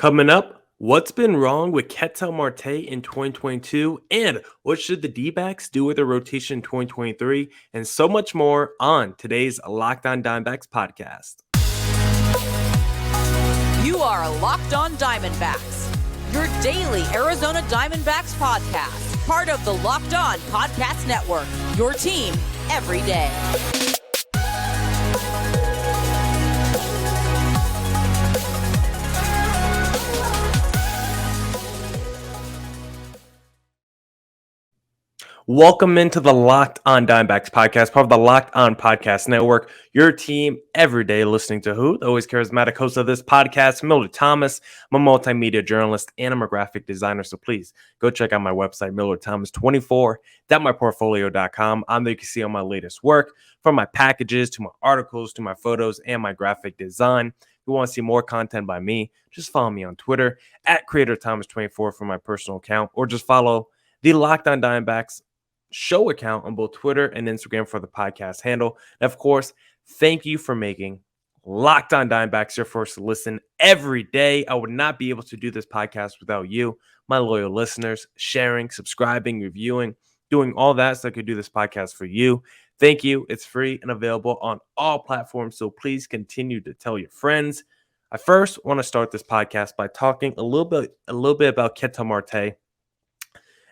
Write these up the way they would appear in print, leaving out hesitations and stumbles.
Coming up, what's been wrong with Ketel Marte in 2022, and what should the Dbacks do with their rotation in 2023, and so much more on today's Locked On Diamondbacks podcast. You are Locked On Diamondbacks, your daily Arizona Diamondbacks podcast, part of the Locked On Podcast Network, your team every day. Welcome into the Locked On Diamondbacks podcast, part of the Locked On Podcast Network, your team every day, listening to who? The always charismatic host of this podcast, Millard Thomas. I'm a multimedia journalist and I'm a graphic designer, so please go check out my website, millardthomas24.myportfolio.com. On there you can see all my latest work, from my packages to my articles to my photos and my graphic design. If you want to see more content by me, just follow me on Twitter at CreatorThomas24 for my personal account, or just follow the Locked On Diamondbacks show account on both Twitter and Instagram for the podcast handle. And of course, thank you for making Locked On Diamondbacks your first listen every day. I would not be able to do this podcast without you, my loyal listeners, sharing, subscribing, reviewing, doing all that so I could do this podcast for you. Thank you. It's free and available on all platforms, so please continue to tell your friends. I first want to start this podcast by talking a little bit about Ketel Marte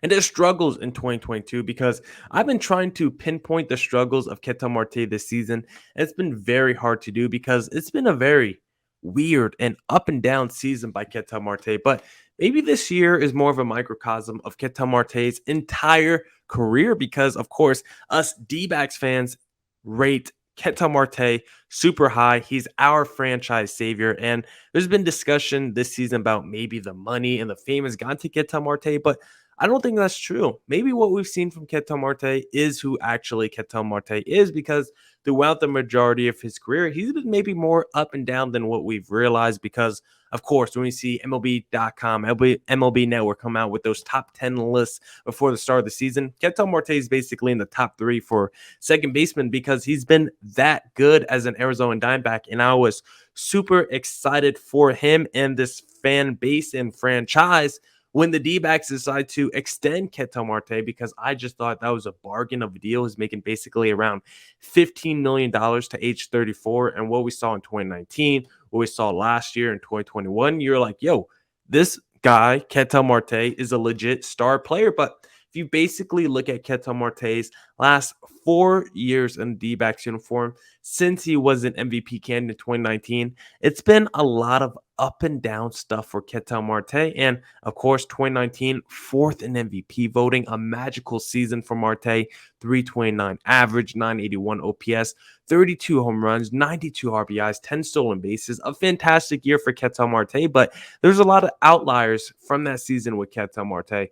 and their struggles in 2022, because I've been trying to pinpoint the struggles of Ketel Marte this season. And it's been very hard to do because it's been a very weird and up and down season by Ketel Marte. But maybe this year is more of a microcosm of Ketel Marte's entire career, because, of course, us Dbacks fans rate Ketel Marte super high. He's our franchise savior. And there's been discussion this season about maybe the money and the fame has gone to Ketel Marte, but I don't think that's true. Maybe what we've seen from Ketel Marte is who actually Ketel Marte is, because throughout the majority of his career, he's been maybe more up and down than what we've realized. Because, of course, when we see MLB.com, MLB Network come out with those top 10 lists before the start of the season, Ketel Marte is basically in the top 3 for second baseman because he's been that good as an Arizona Diamondback. And I was super excited for him and this fan base and franchise when the D-backs decide to extend Ketel Marte, because I just thought that was a bargain of a deal. He's making basically around $15 million to age 34. And what we saw in 2019, what we saw last year in 2021, you're like, yo, this guy, Ketel Marte, is a legit star player. But if you basically look at Ketel Marte's last 4 years in the D-backs uniform, since he was an MVP candidate in 2019, it's been a lot of up and down stuff for Ketel Marte. And of course, 2019, fourth in MVP voting, a magical season for Marte, 329 average, 981 OPS, 32 home runs, 92 RBIs, 10 stolen bases, a fantastic year for Ketel Marte. But there's a lot of outliers from that season with Ketel Marte.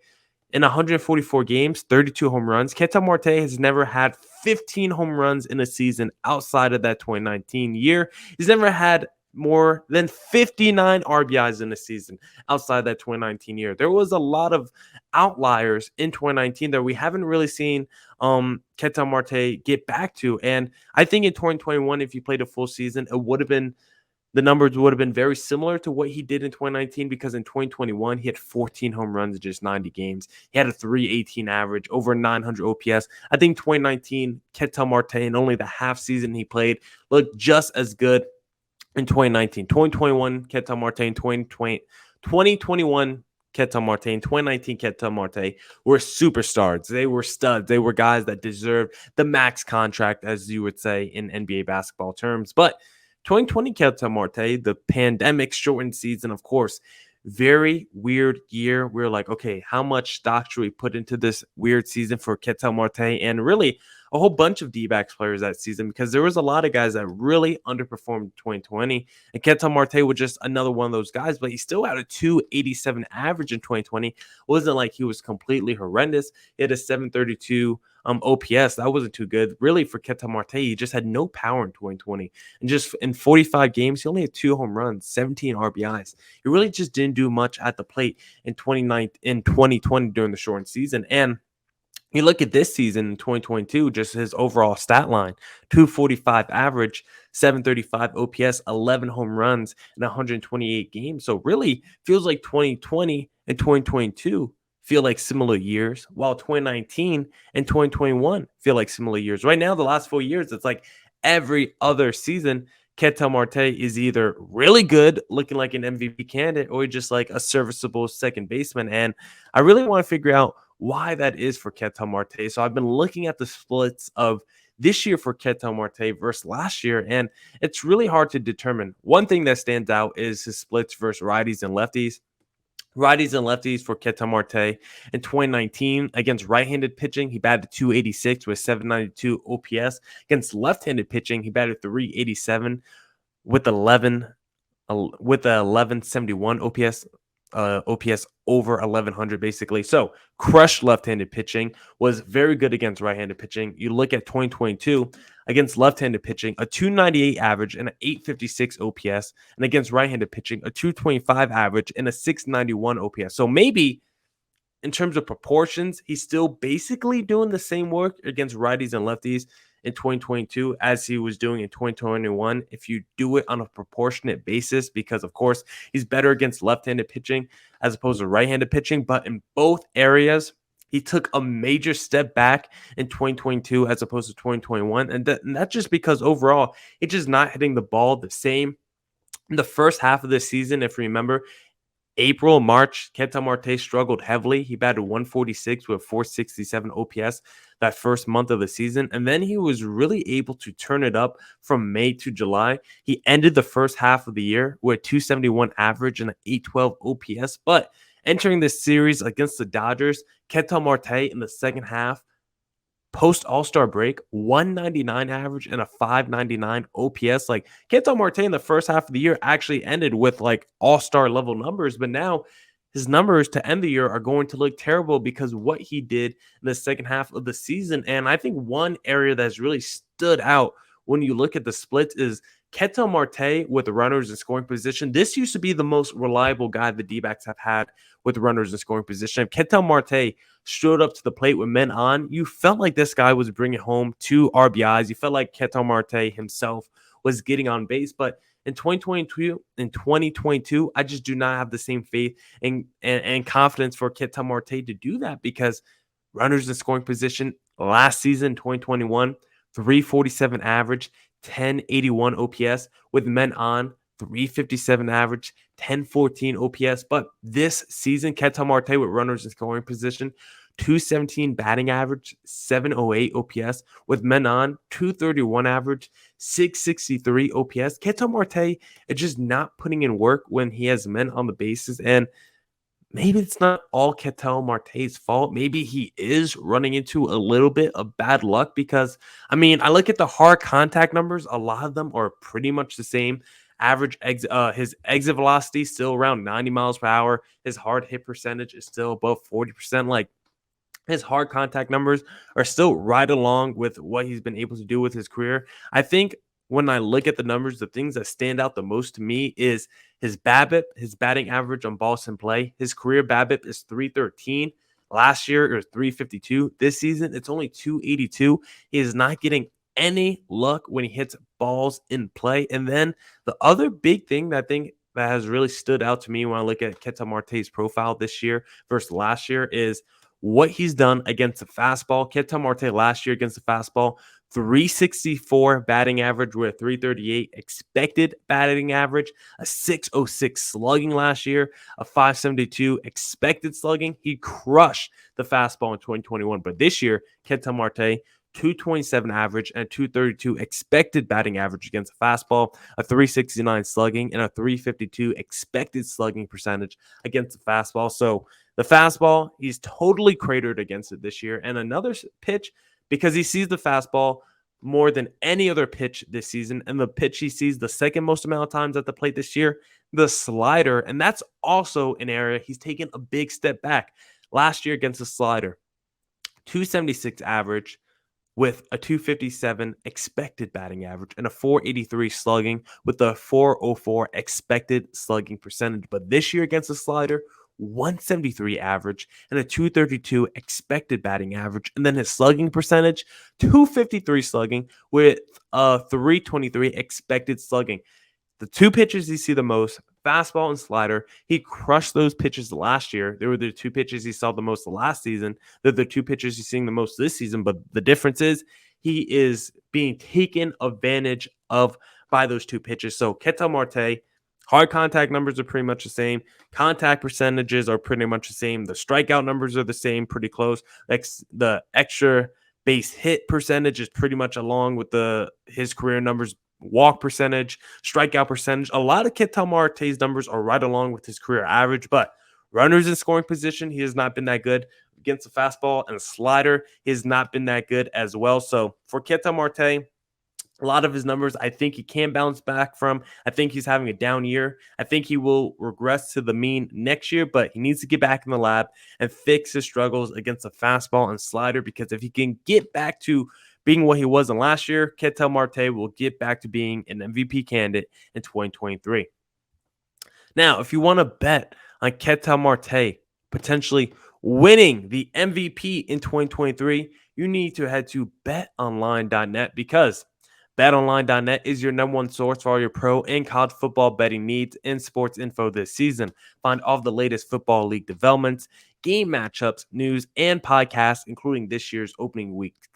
In 144 games, 32 home runs. Ketel Marte has never had 15 home runs in a season outside of that 2019 year. He's never had more than 59 RBIs in a season outside that 2019 year. There was a lot of outliers in 2019 that we haven't really seen Ketel Marte get back to. And I think in 2021, if you played a full season, the numbers would have been very similar to what he did in 2019, because in 2021, he had 14 home runs in just 90 games. He had a 318 average, over 900 OPS. I think 2019, Ketel Marte, in only the half season he played, looked just as good in 2019. 2021, Ketel Marte, in 2021, Ketel Marte, in 2019, Ketel Marte were superstars. They were studs. They were guys that deserved the max contract, as you would say in NBA basketball terms. But 2020 Ketel Marte, the pandemic shortened season, of course, very weird year. We're like, okay, how much stock should we put into this weird season for Ketel Marte? And really a whole bunch of D-backs players that season, because there was a lot of guys that really underperformed in 2020. And Ketel Marte was just another one of those guys, but he still had a 287 average in 2020. It wasn't like he was completely horrendous. He had a 732 OPS. That wasn't too good. Really, for Ketel Marte, he just had no power in 2020. And just in 45 games, he only had 2 home runs, 17 RBIs. He really just didn't do much at the plate in 2020 during the shortened season. And You look at this season in 2022, just his overall stat line: 245 average, 735 OPS, 11 home runs in 128 games. So really feels like 2020 and 2022 feel like similar years, while 2019 and 2021 feel like similar years. Right now, the last 4 years, it's like every other season, Ketel Marte is either really good, looking like an MVP candidate, or just like a serviceable second baseman. And I really want to figure out why that is for Ketel Marte. So I've been looking at the splits of this year for Ketel Marte versus last year, and it's really hard to determine. One thing that stands out is his splits versus righties and lefties. Righties and lefties for Ketel Marte in 2019 against right-handed pitching, he batted 286 with 792 OPS. Against left-handed pitching, he batted 387 with 1171 OPS over 1100 basically. So crushed left-handed pitching, was very good against right-handed pitching. You look at 2022 against left-handed pitching, a 298 average and an 856 OPS, and against right-handed pitching, a 225 average and a 691 OPS. So maybe in terms of proportions, he's still basically doing the same work against righties and lefties in 2022 as he was doing in 2021 if you do it on a proportionate basis, because of course he's better against left-handed pitching as opposed to right-handed pitching. But in both areas, he took a major step back in 2022 as opposed to 2021, and that's just because overall he's just not hitting the ball the same. In the first half of the season, if you remember, April, March, Ketel Marte struggled heavily. He batted 146 with 467 OPS that first month of the season. And then he was really able to turn it up from May to July. He ended the first half of the year with 271 average and an 812 OPS. But entering this series against the Dodgers, Ketel Marte in the second half, post All-Star break, 199 average and a 599 OPS. Like, Ketel Marte in the first half of the year actually ended with like All-Star level numbers, but now his numbers to end the year are going to look terrible because what he did in the second half of the season. And I think one area that's really stood out when you look at the splits is Ketel Marte with runners in scoring position. This used to be the most reliable guy the Dbacks have had with runners in scoring position. If Ketel Marte strode up to the plate with men on, you felt like this guy was bringing home 2 RBIs. You felt like Ketel Marte himself was getting on base. But in 2022, I just do not have the same faith and confidence for Ketel Marte to do that, because runners in scoring position last season, 2021, 347 average, 1081 OPS, with men on, 357 average, 1014 OPS. But this season, Ketel Marte with runners in scoring position, 217 batting average, 708 OPS, with men on, 231 average, 663 OPS. Ketel Marte is just not putting in work when he has men on the bases. And maybe it's not all Ketel Marte's fault. Maybe he is running into a little bit of bad luck, because, I mean, I look at the hard contact numbers. A lot of them are pretty much the same. His exit velocity still around 90 miles per hour. His hard hit percentage is still above 40%. Like, his hard contact numbers are still right along with what he's been able to do with his career. I think when I look at the numbers, the things that stand out the most to me is his BABIP, his batting average on balls in play. His career BABIP is 313. Last year, it was 352. This season, it's only 282. He is not getting any luck when he hits balls in play. And then the other big thing that I think that has really stood out to me when I look at Ketel Marte's profile this year versus last year is what he's done against the fastball. Ketel Marte last year against the fastball, 364 batting average with 338 expected batting average, a 606 slugging last year, a 572 expected slugging. He crushed the fastball in 2021. But this year, Ketel Marte, 227 average and 232 expected batting average against a fastball, a 369 slugging, and a 352 expected slugging percentage against the fastball. So the fastball, he's totally cratered against it this year. And another pitch, because he sees the fastball more than any other pitch this season, and the pitch he sees the second most amount of times at the plate this year, the slider. And that's also an area he's taken a big step back. Last year against the slider, 276 average with a 257 expected batting average and a 483 slugging with a 404 expected slugging percentage. But this year against the slider, 173 average and a 232 expected batting average. And then his slugging percentage, 253 slugging with a 323 expected slugging. The two pitches you see the most, fastball and slider, he crushed those pitches last year. They were the two pitches he saw the most last season. They're the two pitches he's seeing the most this season. But the difference is he is being taken advantage of by those two pitches. So Ketel Marte, hard contact numbers are pretty much the same. Contact percentages are pretty much the same. The strikeout numbers are the same, pretty close. The extra base hit percentage is pretty much along with his career numbers. Walk percentage, strikeout percentage. A lot of Ketel Marte's numbers are right along with his career average, but runners in scoring position, he has not been that good. Against the fastball and slider, he has not been that good as well. So for Ketel Marte, a lot of his numbers, I think he can bounce back from. I think he's having a down year. I think he will regress to the mean next year, but he needs to get back in the lab and fix his struggles against the fastball and slider, because if he can get back to being what he was in last year, Ketel Marte will get back to being an MVP candidate in 2023. Now, if you want to bet on Ketel Marte potentially winning the MVP in 2023, you need to head to betonline.net, because betonline.net is your number one source for all your pro and college football betting needs and sports info this season. Find all of the latest football league developments, game matchups, news, and podcasts, including this year's opening week's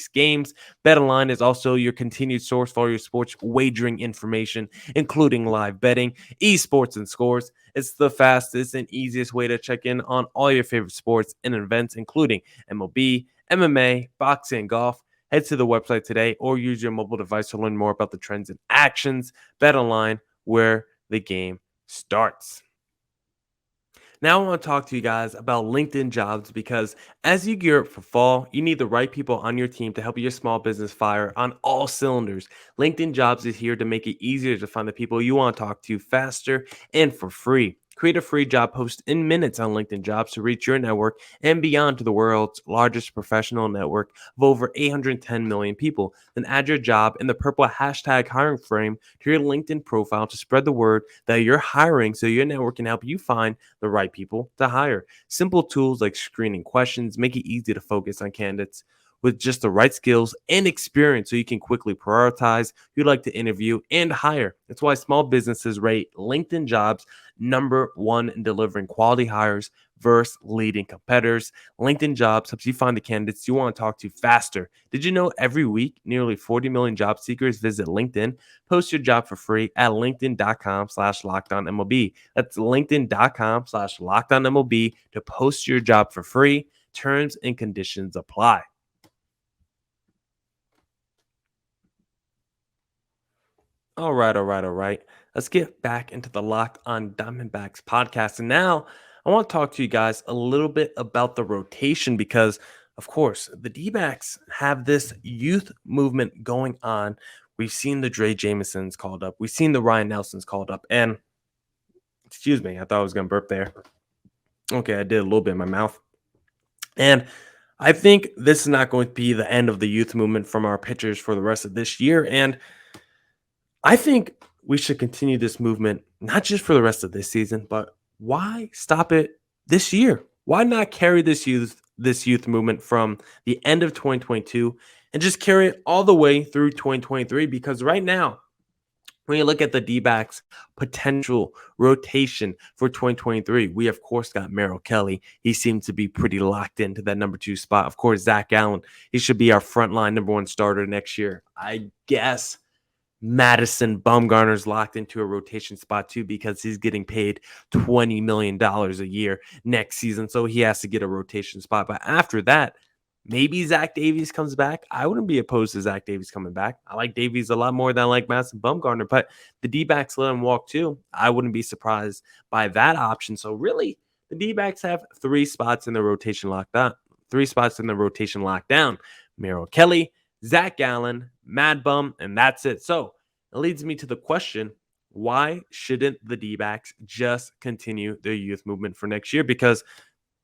games. BetOnline is also your continued source for all your sports wagering information, including live betting, esports, and scores. It's the fastest and easiest way to check in on all your favorite sports and events, including MLB, MMA, boxing, and golf. Head to the website today or use your mobile device to learn more about the trends and actions. BetOnline, where the game starts. Now I want to talk to you guys about LinkedIn Jobs, because as you gear up for fall, you need the right people on your team to help your small business fire on all cylinders. LinkedIn Jobs is here to make it easier to find the people you want to talk to faster and for free. Create a free job post in minutes on LinkedIn Jobs to reach your network and beyond to the world's largest professional network of over 810 million people. Then add your job in the purple hashtag hiring frame to your LinkedIn profile to spread the word that you're hiring, so your network can help you find the right people to hire. Simple tools like screening questions make it easy to focus on candidates with just the right skills and experience, so you can quickly prioritize who you'd like to interview and hire. That's why small businesses rate LinkedIn Jobs number one in delivering quality hires versus leading competitors. LinkedIn Jobs helps you find the candidates you want to talk to faster. Did you know every week nearly 40 million job seekers visit LinkedIn? Post your job for free at linkedin.com/lockedonmlb. That's linkedin.com/lockedonmlb to post your job for free. Terms and conditions apply. All right. Let's get back into the Locked on Diamondbacks podcast. And now I want to talk to you guys a little bit about the rotation, because, of course, the Dbacks have this youth movement going on. We've seen the Dre Jamesons called up. We've seen the Ryan Nelsons called up. And, excuse me, I thought I was going to burp there. Okay, I did a little bit in my mouth. And I think this is not going to be the end of the youth movement from our pitchers for the rest of this year. And I think we should continue this movement, not just for the rest of this season, but why stop it this year? Why not carry this youth movement from the end of 2022 and just carry it all the way through 2023? Because right now, when you look at the D-backs potential rotation for 2023, we of course got Merrill Kelly. He seems to be pretty locked into that number 2 spot. Of course, Zach Allen, he should be our frontline number 1 starter next year. I guess Madison Bumgarner's locked into a rotation spot too, because he's getting paid $20 million a year next season. So he has to get a rotation spot. But after that, maybe Zach Davies comes back. I wouldn't be opposed to Zach Davies coming back. I like Davies a lot more than I like Madison Bumgarner, but the D-backs let him walk too. I wouldn't be surprised by that option. So really, the D-backs have 3 spots in the rotation locked up. 3 spots in the rotation locked down. Merrill Kelly, Zach Allen, Mad Bum, and that's it. So it leads me to the question, why shouldn't the D-backs just continue their youth movement for next year? Because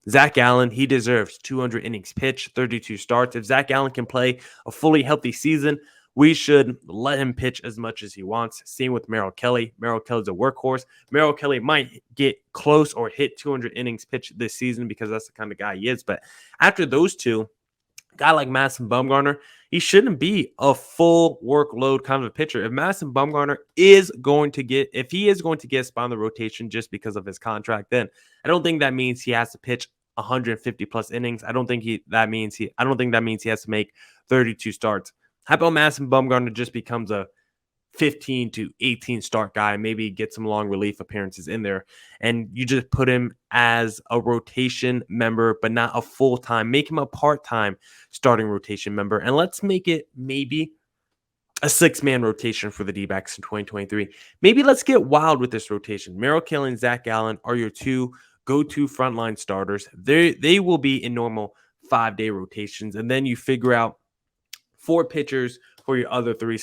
Zach Allen, he deserves 200 innings pitched, 32 starts. If Zach Allen can play a fully healthy season we should let him pitch as much as he wants. Same with Merrill Kelly. Merrill Kelly's a workhorse. Merrill Kelly might get close or hit 200 innings pitched this season because that's the kind of guy he is. But after those two, a guy like Madison Bumgarner, he shouldn't be a full workload kind of a pitcher. If Madison Bumgarner is going to get a spot on the rotation just because of his contract, then I don't think that means he has to pitch 150 plus innings. I don't think that means he has to make 32 starts. How about Madison Bumgarner just becomes a 15 to 18 start guy, maybe get some long relief appearances in there, and you just put him as a rotation member, but not a full-time. Make him a part-time starting rotation member, and let's make it maybe a 6-man rotation for the Dbacks in 2023. Maybe let's get wild with this rotation. Merrill Kelly and Zach Gallen are your two go-to frontline starters. They will be in normal 5-day rotations, and then you figure out 4 pitchers for your other three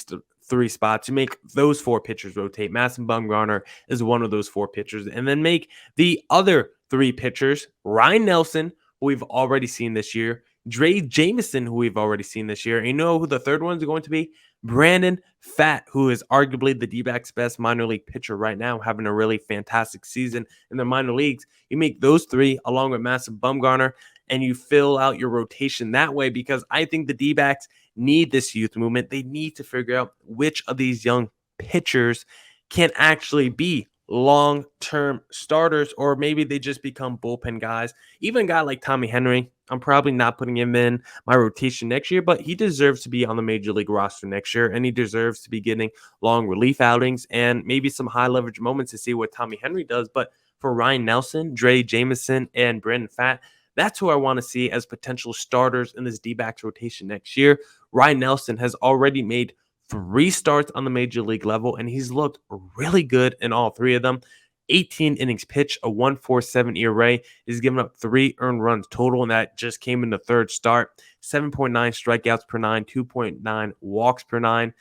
spots. You make those 4 pitchers rotate. Madison Bumgarner is one of those 4 pitchers. And then make the other 3 pitchers, Ryan Nelson, who we've already seen this year, Dre Jameson, who we've already seen this year. And you know who the third one's going to be? Brandon Pfaadt, who is arguably the D-backs' best minor league pitcher right now, having a really fantastic season in the minor leagues. You make those 3 along with Madison Bumgarner, and you fill out your rotation that way, because I think the D-backs need this youth movement. They need to figure out which of these young pitchers can actually be long-term starters, or maybe they just become bullpen guys. Even a guy like Tommy Henry, I'm probably not putting him in my rotation next year, but he deserves to be on the major league roster next year, and he deserves to be getting long relief outings and maybe some high leverage moments to see what Tommy Henry does. But for Ryan Nelson, Dre Jameson, and Brandon Pfaadt, that's who I want to see as potential starters in this D-backs rotation next year. Ryan Nelson has already made 3 starts on the major league level, and he's looked really good in all 3 of them. 18 innings pitched, a 1.47 ERA. He's given up 3 earned runs total, and that just came in the third start. 7.9 strikeouts per 9, 2.9 walks per 9.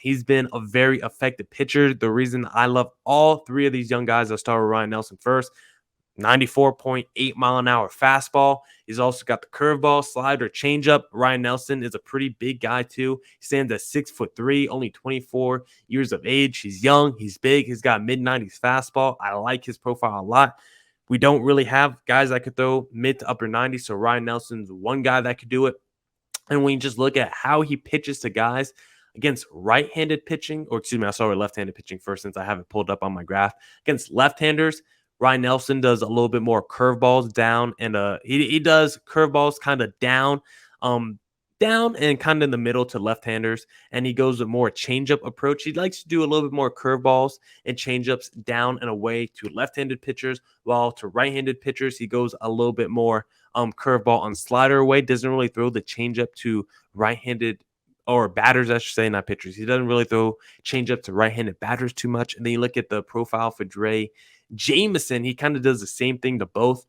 He's been a very effective pitcher. The reason I love all 3 of these young guys, I'll start with Ryan Nelson first. 94.8 mile an hour fastball. He's also got the curveball, slider, changeup. Ryan Nelson is a pretty big guy too. He stands at 6'3", only 24 years of age. He's young, he's big, he's got mid-90s fastball. I like his profile a lot. We don't really have guys that could throw mid to upper 90s, so Ryan Nelson's one guy that could do it. And when you just look at how he pitches to guys against right-handed pitching, or excuse me, I'll start with left-handed pitching first since I have it pulled up on my graph. Against left-handers, Ryan Nelson does a little bit more curveballs down, and he does curveballs kind of down and kind of in the middle to left-handers, and he goes with more changeup approach. He likes to do a little bit more curveballs and changeups down and away to left-handed pitchers, while to right-handed pitchers he goes a little bit more curveball on slider away. Doesn't really throw the changeup to right-handed or batters, I should say, not pitchers. He doesn't really throw changeup to right-handed batters too much. And then you look at the profile for Dre Jameson, he kind of does the same thing to both,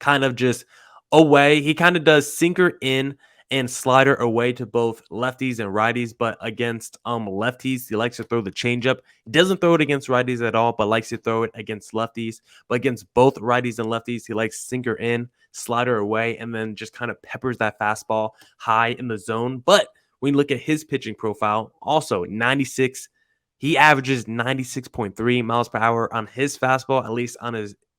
kind of just away. He kind of does sinker in and slider away to both lefties and righties, but against lefties, he likes to throw the changeup. He doesn't throw it against righties at all, but likes to throw it against lefties. But against both righties and lefties, he likes sinker in, slider away, and then just kind of peppers that fastball high in the zone. But when you look at his pitching profile, also 96. He averages 96.3 miles per hour on his fastball, at least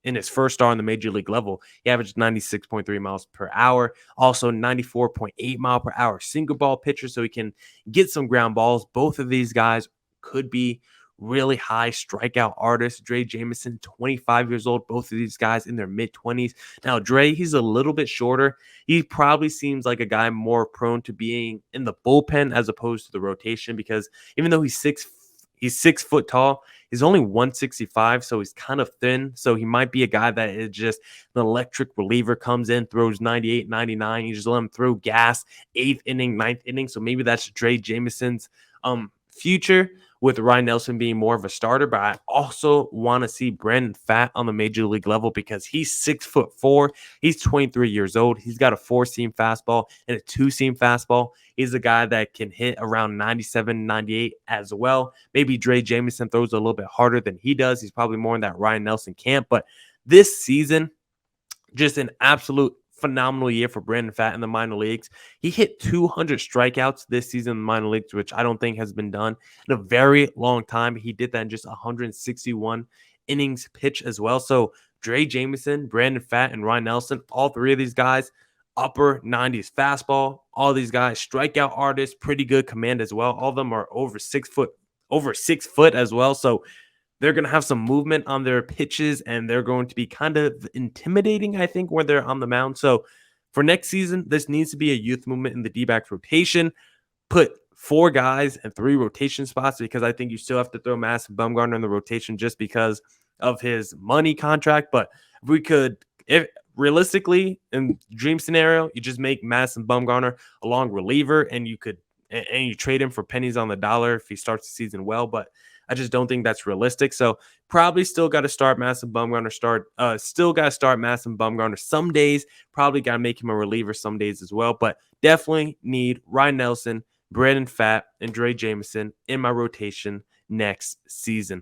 in his first start on the major league level. He averaged 96.3 miles per hour. Also 94.8 mile per hour single ball pitcher, so he can get some ground balls. Both of these guys could be really high strikeout artists. Dre Jameson, 25 years old. Both of these guys in their mid-20s. Now, Dre, he's a little bit shorter. He probably seems like a guy more prone to being in the bullpen as opposed to the rotation, because even though he's 6 foot tall, he's only 165, so he's kind of thin. So he might be a guy that is just an electric reliever, comes in, throws 98, 99. You just let him throw gas 8th inning, 9th inning. So maybe that's Dre Jameson's future, with Ryan Nelson being more of a starter. But I also want to see Brandon Pfaadt on the major league level, because he's 6'4". He's 23 years old. He's got a 4-seam fastball and a 2-seam fastball. He's a guy that can hit around 97, 98 as well. Maybe Dre Jameson throws a little bit harder than he does. He's probably more in that Ryan Nelson camp. But this season, just an absolute phenomenal year for Brandon Pfaadt in the minor leagues. He hit 200 strikeouts this season in the minor leagues, which I don't think has been done in a very long time. He did that in just 161 innings pitch as well. So Dre Jameson, Brandon Pfaadt, and Ryan Nelson, all three of these guys, upper 90s fastball. All these guys, strikeout artists, pretty good command as well. All of them are over 6 foot as well. So they're going to have some movement on their pitches, and they're going to be kind of intimidating, I think, when they're on the mound. So for next season, this needs to be a youth movement in the D-backs rotation. Put 4 guys and 3 rotation spots, because I think you still have to throw Madison Bumgarner in the rotation just because of his money contract. But if we could, if realistically in dream scenario, you just make Madison Bumgarner a long reliever, and you trade him for pennies on the dollar if he starts the season well. But I just don't think that's realistic. So probably still got to start Madison Bumgarner. Some days. Probably got to make him a reliever some days as well. But definitely need Ryan Nelson, Brandon Pfaadt, and Dre Jameson in my rotation next season.